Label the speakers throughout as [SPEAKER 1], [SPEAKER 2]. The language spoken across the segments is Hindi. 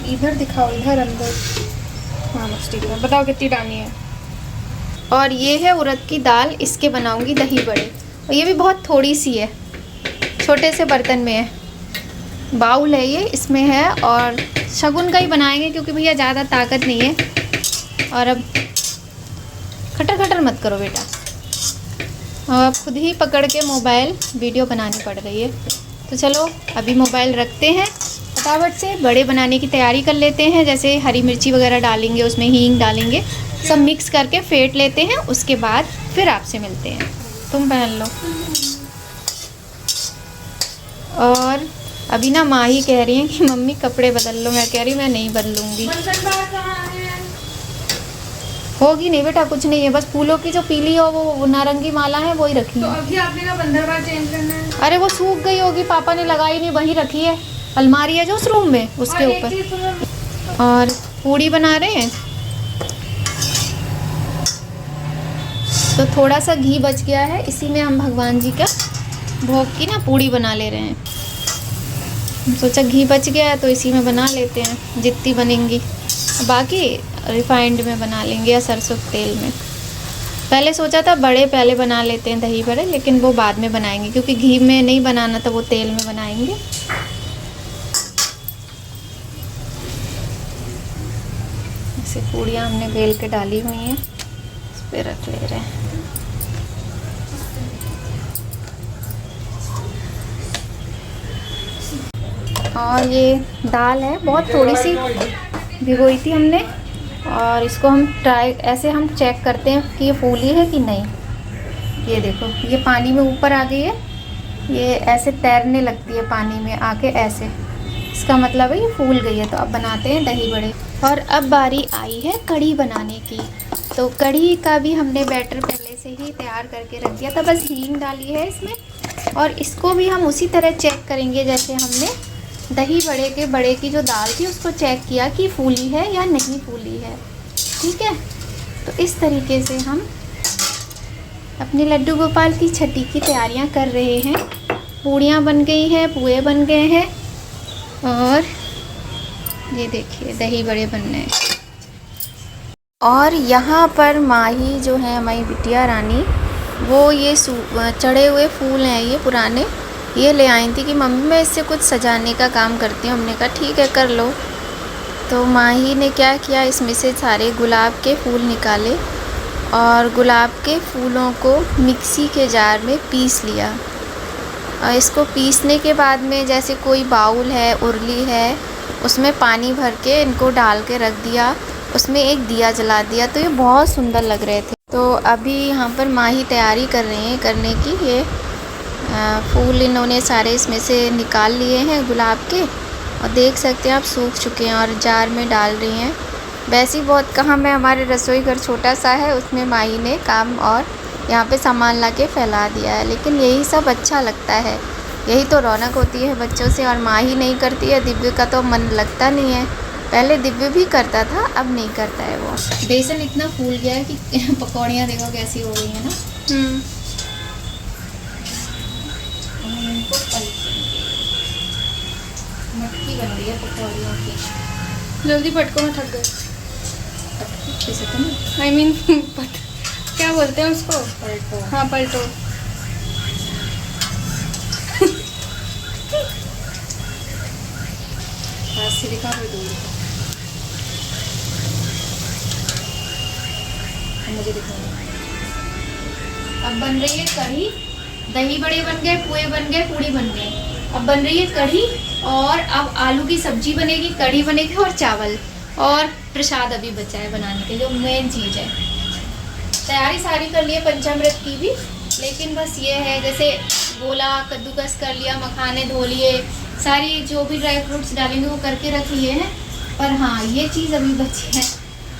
[SPEAKER 1] इधर दिखाओ, इधर अंदर। हाँ बस ठीक है। बताओ कितनी डालनी है। और ये है उड़द की दाल, इसके बनाऊंगी दही बड़े। और ये भी बहुत थोड़ी सी है, छोटे से बर्तन में है, बाउल है ये, इसमें है। और शगुन का ही बनाएंगे क्योंकि भैया ज़्यादा ताकत नहीं है। और अब खटर खटर मत करो बेटा, अब खुद ही पकड़ के मोबाइल वीडियो बनानी पड़ रही है। तो चलो अभी मोबाइल रखते हैं, फटाफट से बड़े बनाने की तैयारी कर लेते हैं। जैसे हरी मिर्ची वगैरह डालेंगे, उसमें हींग डालेंगे, सब मिक्स करके फेंट लेते हैं। उसके बाद फिर आपसे मिलते हैं। तुम पहन लो। और अभी ना माँ ही कह रही हैं कि मम्मी कपड़े बदल लो। मैं कह रही मैं नहीं बदलूंगी। होगी नहीं बेटा, कुछ नहीं है, बस फूलों की जो पीली हो वो नारंगी माला है वही रखी है।
[SPEAKER 2] तो अभी आपने का बंदरबार चेंज करना है।
[SPEAKER 1] अरे वो सूख गई होगी, पापा ने लगाई नहीं, वहीं रखी है। अलमारी है जो उस रूम में, उसके ऊपर। और पूड़ी बना रहे हैं तो थोड़ा सा घी बच गया है, इसी में हम भगवान जी का भोग की ना पूड़ी बना ले रहे हैं। सोचा घी बच गया है तो इसी में बना लेते हैं जितनी बनेंगी, बाकी रिफाइंड में बना लेंगे या सरसों के तेल में। पहले सोचा था बड़े पहले बना लेते हैं दही बड़े, लेकिन वो बाद में बनाएंगे क्योंकि घी में नहीं बनाना तो वो तेल में बनाएंगे। ऐसे पूड़ियाँ हमने बेल के डाली हुई हैं, इस पे रख ले रहे हैं। और ये दाल है, बहुत थोड़ी सी भिगोई थी हमने। और इसको हम ऐसे हम चेक करते हैं कि ये फूली है कि नहीं। ये देखो, ये पानी में ऊपर आ गई है, ये ऐसे तैरने लगती है पानी में आके ऐसे, इसका मतलब है ये फूल गई है। तो अब बनाते हैं दही बड़े। और अब बारी आई है कढ़ी बनाने की। तो कढ़ी का भी हमने बैटर पहले से ही तैयार करके रख दिया था, बस हींग डाली है इसमें। और इसको भी हम उसी तरह चेक करेंगे जैसे हमने दही बड़े की जो दाल थी उसको चेक किया कि फूली है या नहीं फूली है। ठीक है, तो इस तरीके से हम अपने लड्डू गोपाल की छठी की तैयारियां कर रहे हैं। पूड़ियाँ बन गई हैं, पुए बन गए हैं, और ये देखिए दही बड़े बन रहे हैं। और यहाँ पर माही जो है हमारी बिटिया रानी, वो ये चढ़े हुए फूल हैं ये पुराने, ये ले आई थी कि मम्मी मैं इससे कुछ सजाने का काम करती हूँ। हमने कहा ठीक है कर लो। तो माही ने क्या किया, इसमें से सारे गुलाब के फूल निकाले और गुलाब के फूलों को मिक्सी के जार में पीस लिया। और इसको पीसने के बाद में जैसे कोई बाउल है, उरली है, उसमें पानी भर के इनको डाल के रख दिया, उसमें एक दिया जला दिया। तो ये बहुत सुंदर लग रहे थे। तो अभी यहाँ पर माही तैयारी कर रहे हैं करने की। ये फूल इन्होंने सारे इसमें से निकाल लिए हैं गुलाब के, और देख सकते हैं आप सूख चुके हैं और जार में डाल रही हैं। वैसे ही बहुत कहाँ में हमारे रसोई घर छोटा सा है, उसमें माही ने काम और यहाँ पे सामान ला के फैला दिया है। लेकिन यही सब अच्छा लगता है, यही तो रौनक होती है बच्चों से। और माही नहीं करती है, दिव्य का तो मन लगता नहीं है। पहले दिव्य भी करता था, अब नहीं करता है वो। बेसन इतना फूल गया है कि पकौड़ियाँ देखो कैसी हो गई है ना। मटकी बन रही है पकौड़ियों की।
[SPEAKER 2] जल्दी पटको, मैं थक गई।
[SPEAKER 1] कैसे तुम
[SPEAKER 2] आई मीन क्या बोलते हैं उसको?
[SPEAKER 1] पलटो।
[SPEAKER 2] हाँ पलटो।
[SPEAKER 1] पास से दिखा फिर दूर मुझे दिखाना। अब बन रही है कढ़ी, दही बड़े बन गए, पुए बन गए, पूड़ी बन गई। अब बन रही है कढ़ी, और अब आलू की सब्जी बनेगी, कढ़ी बनेगी और चावल, और प्रसाद अभी बचा है बनाने के, जो मेन चीज़ है। तैयारी सारी कर ली है पंचामृत की भी, लेकिन बस ये है जैसे गोला कद्दूकस कर लिया, मखाने धो लिए, सारी जो भी ड्राई फ्रूट्स डालेंगे वो करके रख लिए हैं। पर हाँ ये चीज़ अभी बची है,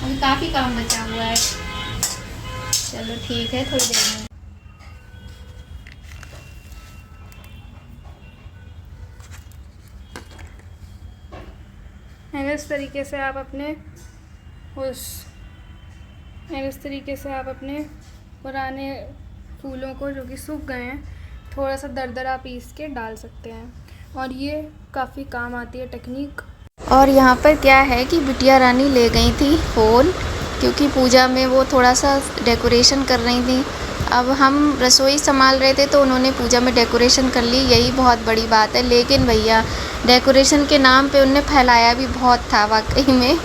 [SPEAKER 1] अभी काफ़ी काम बचा हुआ है। चलो ठीक है, थोड़ी देर में।
[SPEAKER 2] इस तरीके से आप अपने इस तरीके से आप अपने पुराने फूलों को जो कि सूख गए हैं थोड़ा सा दरदरा पीस के डाल सकते हैं, और ये काफ़ी काम आती है टेक्निक।
[SPEAKER 1] और यहाँ पर क्या है कि बिटिया रानी ले गई थी फ़ोन, क्योंकि पूजा में वो थोड़ा सा डेकोरेशन कर रही थी। अब हम रसोई संभाल रहे थे तो उन्होंने पूजा में डेकोरेशन कर ली, यही बहुत बड़ी बात है। लेकिन भैया डेकोरेशन के नाम पे उनने फैलाया भी बहुत था वाकई में।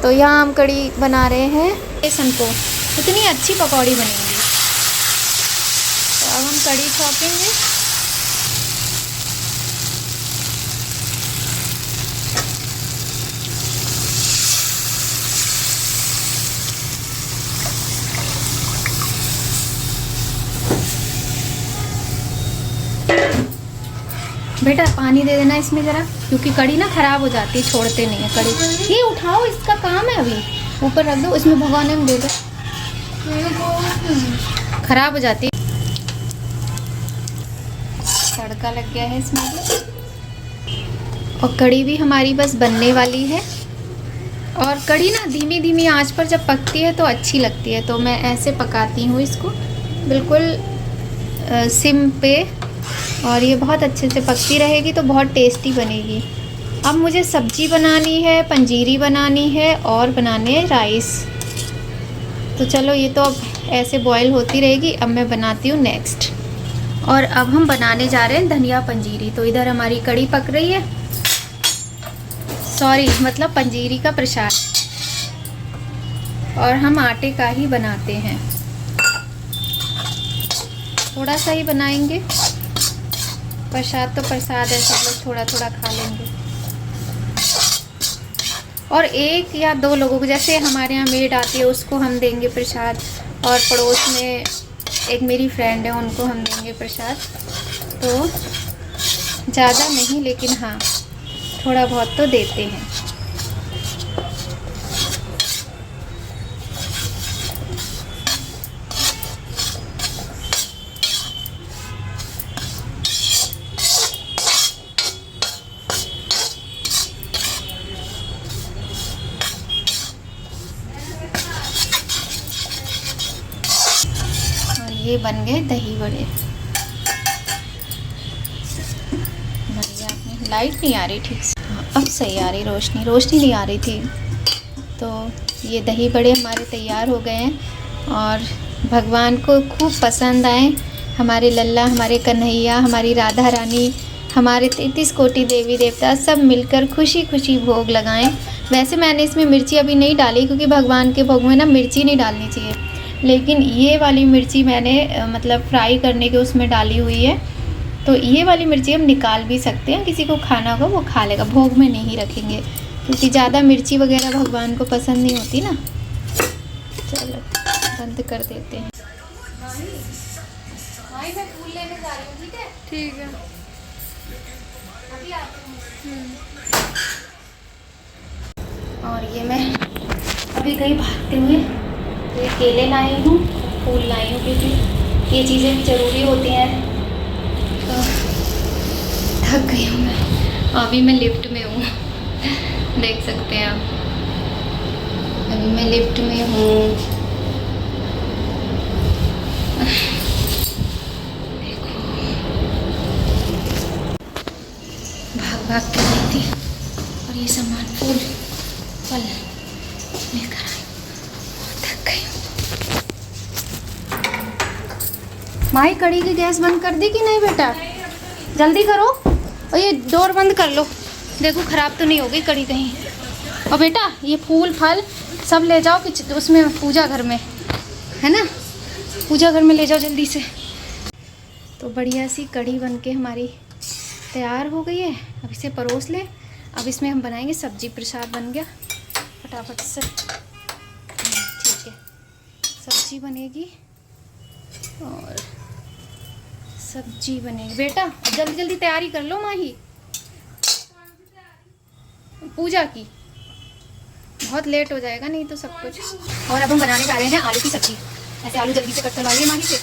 [SPEAKER 1] तो यहाँ हम कड़ी बना रहे हैं बेसन को, इतनी अच्छी पकौड़ी बनेंगी। तो अब हम कड़ी छौंकेंगे। बेटा पानी दे देना इसमें ज़रा, क्योंकि कड़ी ना ख़राब हो जाती है, छोड़ते नहीं है कड़ी। ये उठाओ, इसका काम है, अभी ऊपर रख दो, इसमें भगवाने में दे दो, ख़राब हो जाती है। तड़का लग गया है इसमें और कड़ी भी हमारी बस बनने वाली है। और कड़ी ना धीमी धीमी आंच पर जब पकती है तो अच्छी लगती है। तो मैं ऐसे पकाती हूँ इसको बिल्कुल सिम पे, और ये बहुत अच्छे से पकती रहेगी तो बहुत टेस्टी बनेगी। अब मुझे सब्जी बनानी है, पंजीरी बनानी है और बनाने हैं राइस। तो चलो ये तो अब ऐसे बॉईल होती रहेगी, अब मैं बनाती हूँ नेक्स्ट। और अब हम बनाने जा रहे हैं धनिया पंजीरी। तो इधर हमारी कड़ी पक रही है, सॉरी मतलब पंजीरी का प्रसाद, और हम आटे का ही बनाते हैं, थोड़ा सा ही बनाएंगे। प्रसाद तो प्रसाद है, सब लोग थोड़ा थोड़ा खा लेंगे। और एक या दो लोगों को, जैसे हमारे यहाँ मेड आती है उसको हम देंगे प्रसाद, और पड़ोस में एक मेरी फ्रेंड है उनको हम देंगे प्रसाद। तो ज़्यादा नहीं, लेकिन हाँ थोड़ा बहुत तो देते हैं। ये बन गए दही बड़े। बढ़िया, अपनी लाइट नहीं आ रही ठीक से, हाँ अब सही आ रही, रोशनी नहीं आ रही थी। तो ये दही बड़े हमारे तैयार हो गए हैं और भगवान को खूब पसंद आए। हमारे लल्ला, हमारे कन्हैया, हमारी राधा रानी, हमारे 33 कोटि देवी देवता सब मिलकर खुशी खुशी भोग लगाएं। वैसे मैंने इसमें मिर्ची अभी नहीं डाली, क्योंकि भगवान के भोग में ना मिर्ची नहीं डालनी चाहिए, लेकिन ये वाली मिर्ची मैंने मतलब फ्राई करने के उसमें डाली हुई है। तो ये वाली मिर्ची हम निकाल भी सकते हैं, किसी को खाना होगा वो खा लेगा, भोग में नहीं रखेंगे, क्योंकि ज़्यादा मिर्ची वगैरह भगवान को पसंद नहीं होती ना। चलो बंद कर देते हैं। मैं फूल लेने जा रही हूँ, ठीक है?
[SPEAKER 2] ठीक है।
[SPEAKER 1] अभी आती हूँ। और ये मैं अभी गई भागते हुए, तो ये केले लाई हूँ, फूल लाई हूँ, क्योंकि ये चीज़ें भी ज़रूरी होती हैं। तो थक गई हूँ मैं, अभी मैं लिफ्ट में हूँ देख सकते हैं आप, अभी मैं लिफ्ट में हूँ। देखो भाग भाग के गई थी और ये सामान फूल फल लेकर आई। थक गई हूँ। माही कड़ी की गैस बंद कर दी कि नहीं बेटा? जल्दी करो, और ये डोर बंद कर लो, देखो ख़राब तो नहीं हो गई कड़ी कहीं। और बेटा ये फूल फल सब ले जाओ कि उसमें पूजा घर में, है ना, पूजा घर में ले जाओ जल्दी से। तो बढ़िया सी कड़ी बन के हमारी तैयार हो गई है। अब इसे परोस लें। अब इसमें हम बनाएंगे सब्जी। प्रसाद बन गया फटाफट से, ठीक है। सब्जी बनेगी और सब्जी बनेगी। बेटा जल्दी जल्दी तैयारी कर लो माही, पूजा की, बहुत लेट हो जाएगा नहीं तो सब कुछ। और अब हम बनाने जा रहे हैं आलू की सब्जी। ऐसे आलू जल्दी से कट करवाइए माही से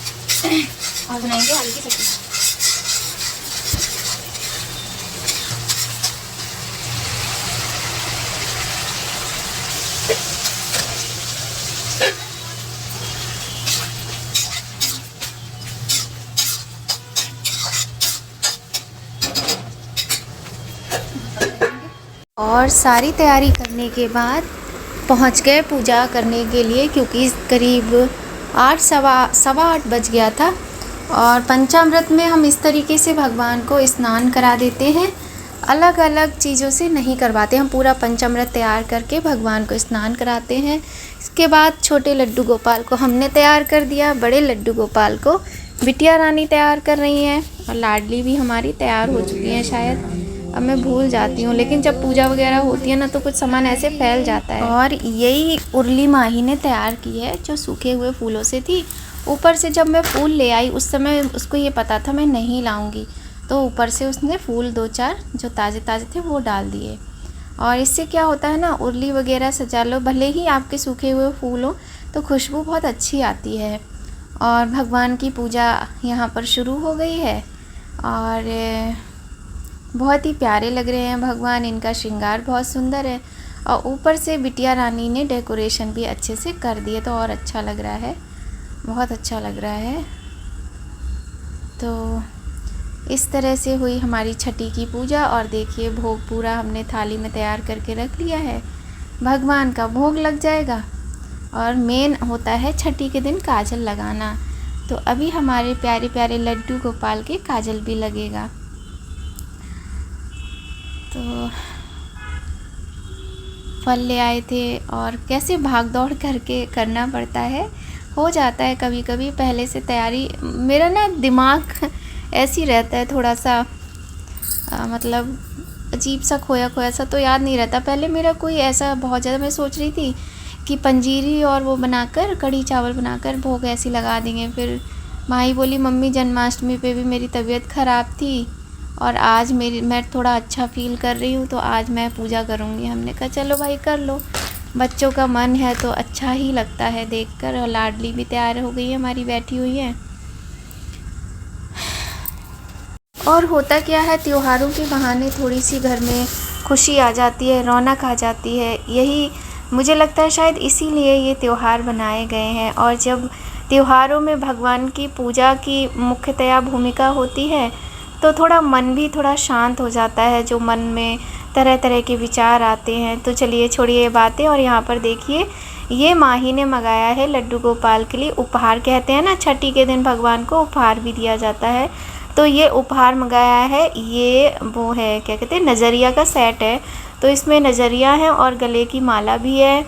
[SPEAKER 1] और बनाएंगे आलू की सब्जी। और सारी तैयारी करने के बाद पहुंच गए पूजा करने के लिए, क्योंकि करीब 8 सवा 8 बज गया था। और पंचामृत में हम इस तरीके से भगवान को स्नान करा देते हैं, अलग अलग चीज़ों से नहीं करवाते। हम पूरा पंचामृत तैयार करके भगवान को स्नान कराते हैं। इसके बाद छोटे लड्डू गोपाल को हमने तैयार कर दिया, बड़े लड्डू गोपाल को बिटिया रानी तैयार कर रही हैं, और लाडली भी हमारी तैयार हो चुकी हैं शायद, अब मैं भूल जाती हूँ। लेकिन जब पूजा वगैरह होती है ना तो कुछ सामान ऐसे फैल जाता है। और यही उर्ली माही ने तैयार की है, जो सूखे हुए फूलों से थी। ऊपर से जब मैं फूल ले आई उस समय उसको ये पता था मैं नहीं लाऊंगी, तो ऊपर से उसने फूल 2-4 जो ताज़े ताज़े थे वो डाल दिए। और इससे क्या होता है ना, उर्ली वगैरह सजा लो, भले ही आपके सूखे हुए फूल हो तो खुशबू बहुत अच्छी आती है। और भगवान की पूजा यहाँ पर शुरू हो गई है, और बहुत ही प्यारे लग रहे हैं भगवान, इनका श्रृंगार बहुत सुंदर है। और ऊपर से बिटिया रानी ने डेकोरेशन भी अच्छे से कर दिए, तो और अच्छा लग रहा है, बहुत अच्छा लग रहा है। तो इस तरह से हुई हमारी छठी की पूजा। और देखिए भोग पूरा हमने थाली में तैयार करके रख लिया है, भगवान का भोग लग जाएगा। और मेन होता है छठी के दिन काजल लगाना, तो अभी हमारे प्यारे प्यारे लड्डू गोपाल के काजल भी लगेगा। तो फल ले आए थे, और कैसे भाग दौड़ करके करना पड़ता है, हो जाता है कभी कभी पहले से तैयारी। मेरा ना दिमाग ऐसी रहता है थोड़ा सा, मतलब अजीब सा खोया खोया सा, तो याद नहीं रहता। पहले मेरा कोई ऐसा बहुत ज़्यादा, मैं सोच रही थी कि पंजीरी और वो बनाकर कढ़ी चावल बनाकर भोग ऐसी लगा देंगे। फिर माही बोली मम्मी जन्माष्टमी पे भी मेरी तबीयत ख़राब थी, और आज मैं थोड़ा अच्छा फील कर रही हूँ, तो आज मैं पूजा करूँगी। हमने कहा चलो भाई कर लो, बच्चों का मन है तो अच्छा ही लगता है देखकर। और लाडली भी तैयार हो गई है हमारी, बैठी हुई है। और होता क्या है, त्योहारों के बहाने थोड़ी सी घर में खुशी आ जाती है, रौनक आ जाती है। यही मुझे लगता है शायद इसीलिए ये त्यौहार बनाए गए हैं। और जब त्योहारों में भगवान की पूजा की मुख्यतया भूमिका होती है तो थोड़ा मन भी थोड़ा शांत हो जाता है, जो मन में तरह तरह के विचार आते हैं। तो चलिए छोड़िए ये बातें, और यहाँ पर देखिए ये माही ने मंगाया है लड्डू गोपाल के लिए उपहार। कहते हैं ना छठी के दिन भगवान को उपहार भी दिया जाता है, तो ये उपहार मंगाया है। ये वो है क्या कहते हैं, नज़रिया का सेट है। तो इसमें नज़रिया है और गले की माला भी है,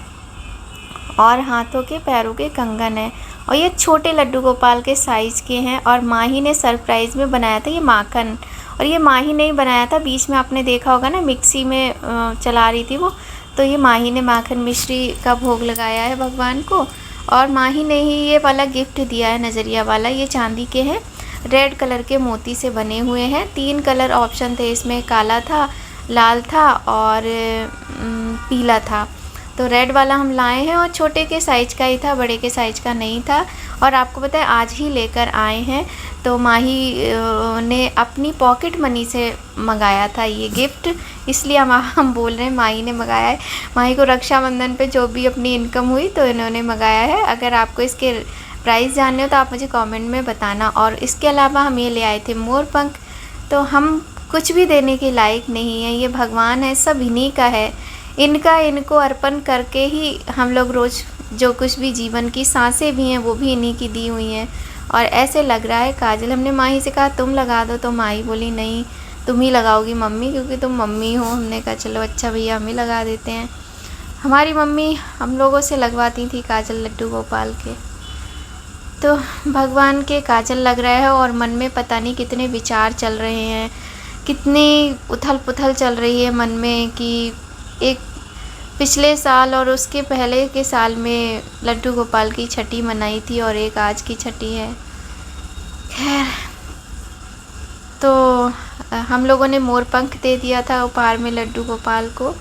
[SPEAKER 1] और हाथों के पैरों के कंगन है। और ये छोटे लड्डू गोपाल के साइज़ के हैं। और माही ने सरप्राइज़ में बनाया था ये माखन, और ये माही ने ही बनाया था। बीच में आपने देखा होगा ना मिक्सी में चला रही थी वो, तो ये माही ने माखन मिश्री का भोग लगाया है भगवान को। और माही ने ही ये वाला गिफ्ट दिया है, नज़रिया वाला। ये चांदी के हैं, रेड कलर के मोती से बने हुए हैं। 3 कलर ऑप्शन थे इसमें, काला था, लाल था और पीला था। तो रेड वाला हम लाए हैं, और छोटे के साइज़ का ही था, बड़े के साइज़ का नहीं था। और आपको पता है आज ही लेकर आए हैं। तो माही ने अपनी पॉकेट मनी से मंगाया था ये गिफ्ट, इसलिए हम बोल रहे हैं माही ने मंगाया है। माही को रक्षाबंधन पे जो भी अपनी इनकम हुई तो इन्होंने मंगाया है। अगर आपको इसके प्राइस जानने हो तो आप मुझे कमेंट में बताना। और इसके अलावा हम ये ले आए थे मोर पंख। तो हम कुछ भी देने के लायक नहीं है, ये भगवान है, सब इन्हीं का है। इनको अर्पण करके ही हम लोग रोज़ जो कुछ भी जीवन की सांसें भी हैं वो भी इन्हीं की दी हुई हैं। और ऐसे लग रहा है काजल, हमने माही से कहा तुम लगा दो, तो माही बोली नहीं तुम ही लगाओगी मम्मी, क्योंकि तुम मम्मी हो। हमने कहा चलो अच्छा भैया हम ही लगा देते हैं। हमारी मम्मी हम लोगों से लगवाती थी काजल लड्डू गोपाल के। तो भगवान के काजल लग रहा है, और मन में पता नहीं कितने विचार चल रहे हैं, कितनी उथल पुथल चल रही है मन में कि एक पिछले साल और उसके पहले के साल में लड्डू गोपाल की छठी मनाई थी, और एक आज की छठी है। खैर, तो हम लोगों ने मोर पंख दे दिया था उपहार में लड्डू गोपाल को,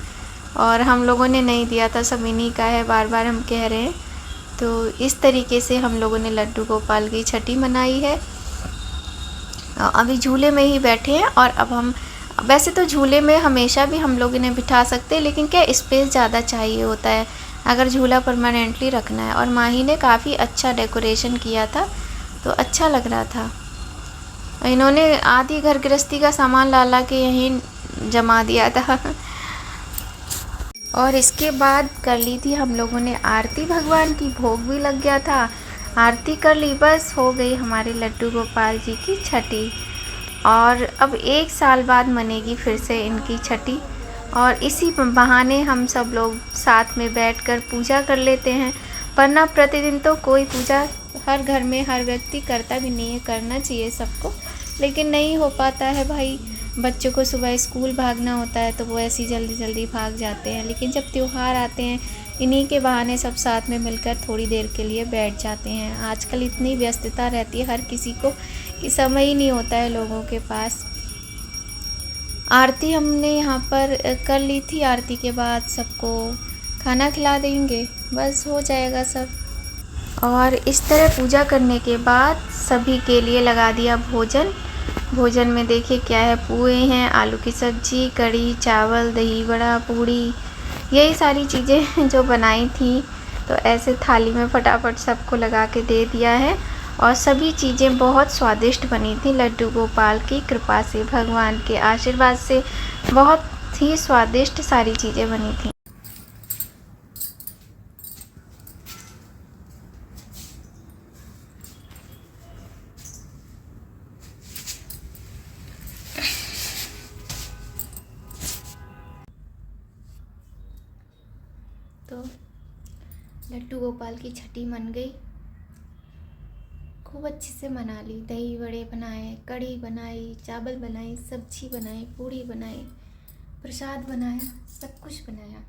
[SPEAKER 1] और हम लोगों ने नहीं दिया था, सब इन्हीं का है, बार बार हम कह रहे हैं। तो इस तरीके से हम लोगों ने लड्डू गोपाल की छठी मनाई है। अभी झूले में ही बैठे हैं। और अब हम वैसे तो झूले में हमेशा भी हम लोग इन्हें बिठा सकते हैं, लेकिन क्या स्पेस ज़्यादा चाहिए होता है अगर झूला परमानेंटली रखना है। और माही ने काफ़ी अच्छा डेकोरेशन किया था, तो अच्छा लग रहा था। इन्होंने आधी घर गृहस्थी का सामान ला के यहीं जमा दिया था। और इसके बाद कर ली थी हम लोगों ने आरती भगवान की, भोग भी लग गया था, आरती कर ली, बस हो गई हमारे लड्डू गोपाल जी की छठी। और अब 1 साल बाद मनेगी फिर से इनकी छठी, और इसी बहाने हम सब लोग साथ में बैठकर पूजा कर लेते हैं। वरना प्रतिदिन तो कोई पूजा हर घर में हर व्यक्ति करता भी नहीं है, करना चाहिए सबको, लेकिन नहीं हो पाता है भाई। बच्चों को सुबह स्कूल भागना होता है तो वो ऐसी जल्दी जल्दी भाग जाते हैं, लेकिन जब त्यौहार आते हैं इन्हीं के बहाने सब साथ में मिलकर थोड़ी देर के लिए बैठ जाते हैं। आजकल इतनी व्यस्तता रहती है हर किसी को कि समय ही नहीं होता है लोगों के पास। आरती हमने यहाँ पर कर ली थी, आरती के बाद सबको खाना खिला देंगे, बस हो जाएगा सब। और इस तरह पूजा करने के बाद सभी के लिए लगा दिया भोजन। भोजन में देखिए क्या है, पुए हैं, आलू की सब्जी, कढ़ी, चावल, दही बड़ा, पूड़ी, यही सारी चीज़ें जो बनाई थी। तो ऐसे थाली में फटाफट सबको लगा के दे दिया है। और सभी चीज़ें बहुत स्वादिष्ट बनी थी, लड्डू गोपाल की कृपा से, भगवान के आशीर्वाद से बहुत ही स्वादिष्ट सारी चीज़ें बनी थी। तो लड्डू गोपाल की छठी मन गई, खूब अच्छे से मना ली। दही बड़े बनाए, कढ़ी बनाई, चावल बनाई, सब्जी बनाई, पूड़ी बनाई, प्रसाद बनाया, सब कुछ बनाया।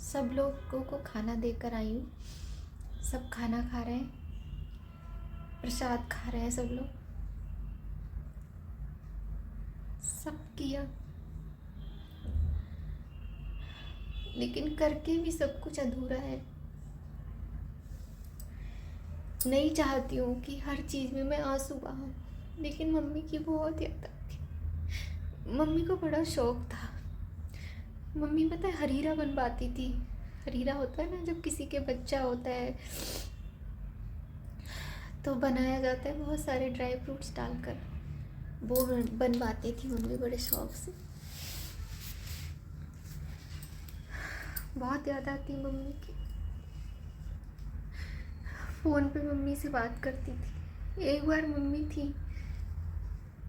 [SPEAKER 1] सब लोगों को खाना देकर आई हूँ, सब खाना खा रहे हैं, प्रसाद खा रहे हैं सब लोग, सब किया, लेकिन करके भी सब कुछ अधूरा है। नहीं चाहती हूँ कि हर चीज़ में मैं आंसू बहाऊं, लेकिन मम्मी की बहुत याद आती। मम्मी को बड़ा शौक था, मम्मी पता है हरीरा बनवाती थी। हरीरा होता है ना, जब किसी के बच्चा होता है तो बनाया जाता है बहुत सारे ड्राई फ्रूट्स डालकर, वो बनवाती थी मम्मी बड़े शौक से। बहुत याद आती मम्मी की। फ़ोन पे मम्मी से बात करती थी। एक बार मम्मी थी,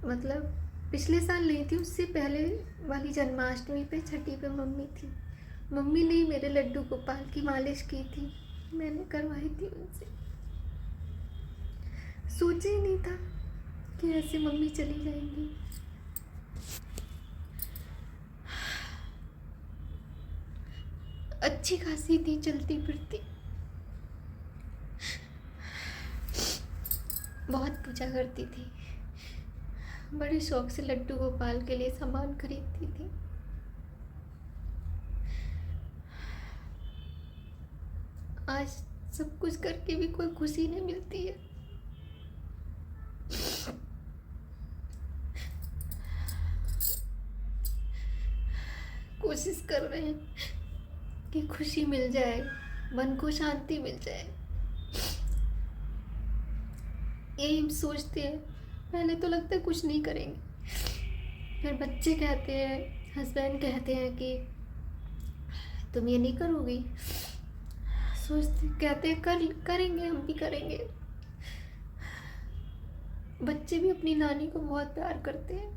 [SPEAKER 1] मतलब पिछले साल नहीं थी, उससे पहले वाली जन्माष्टमी पे, छठी पे मम्मी थी। मम्मी ने मेरे लड्डू गोपाल की मालिश की थी, मैंने करवाई थी उनसे। सोचा ही नहीं था कि ऐसे मम्मी चली जाएंगी। अच्छी खासी थी, चलती फिरती, बहुत पूजा करती थी, बड़े शौक से लड्डू गोपाल के लिए सामान खरीदती थी। आज सब कुछ करके भी कोई खुशी नहीं मिलती है। कोशिश कर रहे हैं कि खुशी मिल जाए, मन को शांति मिल जाए, यही सोचते हैं। पहले तो लगता है कुछ नहीं करेंगे, फिर बच्चे कहते हैं, हस्बैंड कहते हैं कि तुम ये नहीं करोगी, सोचते कहते हैं करेंगे, हम भी करेंगे। बच्चे भी अपनी नानी को बहुत प्यार करते हैं।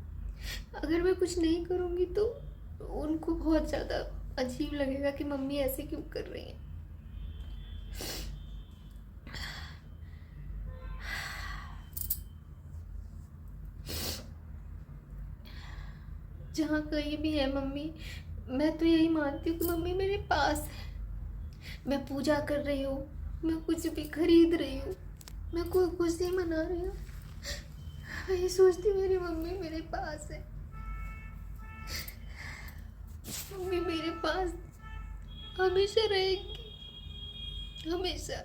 [SPEAKER 1] अगर मैं कुछ नहीं करूँगी तो उनको बहुत ज़्यादा अजीब लगेगा कि मम्मी ऐसे क्यों कर रही हैं। जहाँ कहीं भी है मम्मी, मैं तो यही मानती हूँ कि मम्मी मेरे पास है। मैं पूजा कर रही हूँ, मैं कुछ भी खरीद रही हूँ, मैं कोई खुशी मना रही हूँ, मैं ये सोचती मेरी मम्मी मेरे पास है। मम्मी मेरे पास हमेशा रहेगी, हमेशा।